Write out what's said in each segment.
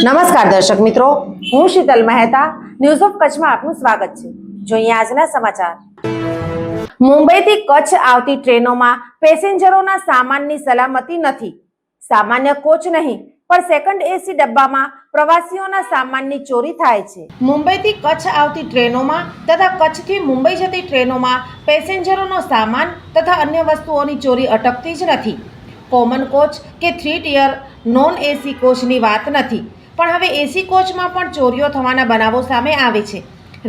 નમસ્કાર દર્શક મિત્રો, હું શીતલ મહેતા ન્યૂઝ ઓફ કચ્છમાં આપનું સ્વાગત છે। જોઈએ આજના સમાચાર। મુંબઈથી કચ્છ આવતી ટ્રેનોમાં પેસેન્જરોના સામાનની સલામતી નથી। સામાન્ય કોચ નહીં પણ સેકન્ડ એસી ડબ્બામાં પ્રવાસીઓના સામાનની ચોરી થાય છે। મુંબઈથી કચ્છ આવતી ટ્રેનોમાં તથા કચ્છથી મુંબઈ જતી ટ્રેનોમાં પેસેન્જરોનો સામાન તથા અન્ય વસ્તુઓની ચોરી અટકતી જ નથી। કોમન કોચ કે 3 ટિયર નોન એસી કોચની વાત નથી, પણ હવે એસી કોચમાં પણ ચોરીઓ થવાના બનાવો સામે આવે છે।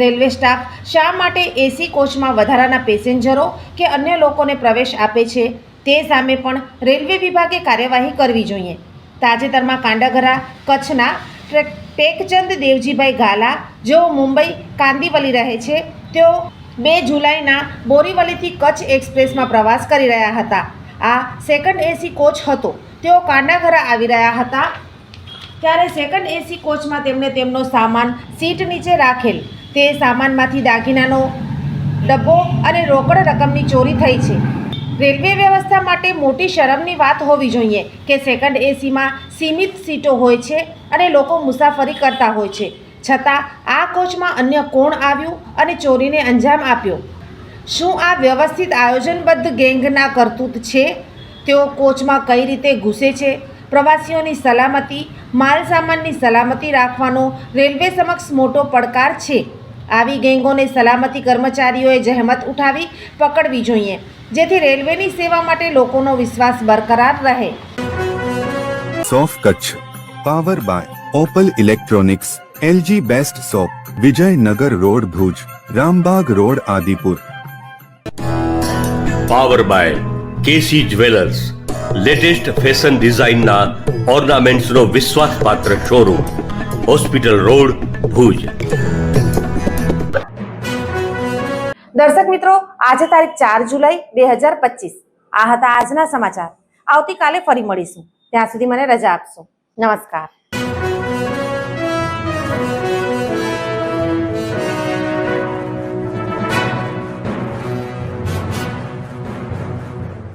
રેલવે સ્ટાફ શા માટે એસી કોચમાં વધારાના પેસેન્જરો કે અન્ય લોકોને પ્રવેશ આપે છે તે સામે પણ રેલવે વિભાગે કાર્યવાહી કરવી જોઈએ। તાજેતરમાં કાંડાગરા કચ્છના ટેકચંદ દેવજીભાઈ ગાલા, જેઓ મુંબઈ કાંદીવલી રહે છે, તેઓ 2 જુલાઈના બોરીવલીથી કચ્છ એક્સપ્રેસમાં પ્રવાસ કરી રહ્યા હતા। આ સેકન્ડ એસી કોચ હતો। તેઓ કાંડાગરા આવી રહ્યા હતા ત્યારે સેકન્ડ એસી કોચમાં તેમણે તેમનો સામાન સીટ નીચે રાખેલ। તે સામાનમાંથી દાગીનાનો ડબ્બો અને રોકડ રકમની ચોરી થઈ છે। રેલવે વ્યવસ્થા માટે મોટી શરમની વાત હોવી જોઈએ કે સેકન્ડ એસીમાં સીમિત સીટો હોય છે અને લોકો મુસાફરી કરતા હોય છે, છતાં આ કોચમાં અન્ય કોણ આવ્યું અને ચોરીને અંજામ આપ્યો? શું આ વ્યવસ્થિત આયોજનબદ્ધ ગેંગના કરતૂત છે? તેઓ કોચમાં કઈ રીતે ઘૂસે છે? પ્રવાસીઓની સલામતી, માલ સામાનની સલામતી રાખવાનો રેલવે સમક્ષ મોટો પડકાર છે। આવી ગેંગોને સલામતી કર્મચારીઓએ જહેમત ઉઠાવી પકડવી જોઈએ, જેથી રેલવેની સેવા માટે લોકોનો વિશ્વાસ બરકરાર રહે। સોફ Kutch power by Opal electronics, LG best shop, Vijaynagar road Bhuj, Rambag road Adipur. Power by KC jewellers, latest fashion ડિઝાઇનના ઓર્નામેન્ટ્સનો વિશ્વાસપાત્ર શોરૂમ, હોસ્પિટલ રોડ ભુજ। દર્શક મિત્રો, આજે તારીખ 4 જુલાઈ 2025 આ હતા આજના સમાચાર। આવતીકાલે ફરી મળીશું, ત્યાં સુધી મને રજા આપશો। નમસ્કાર।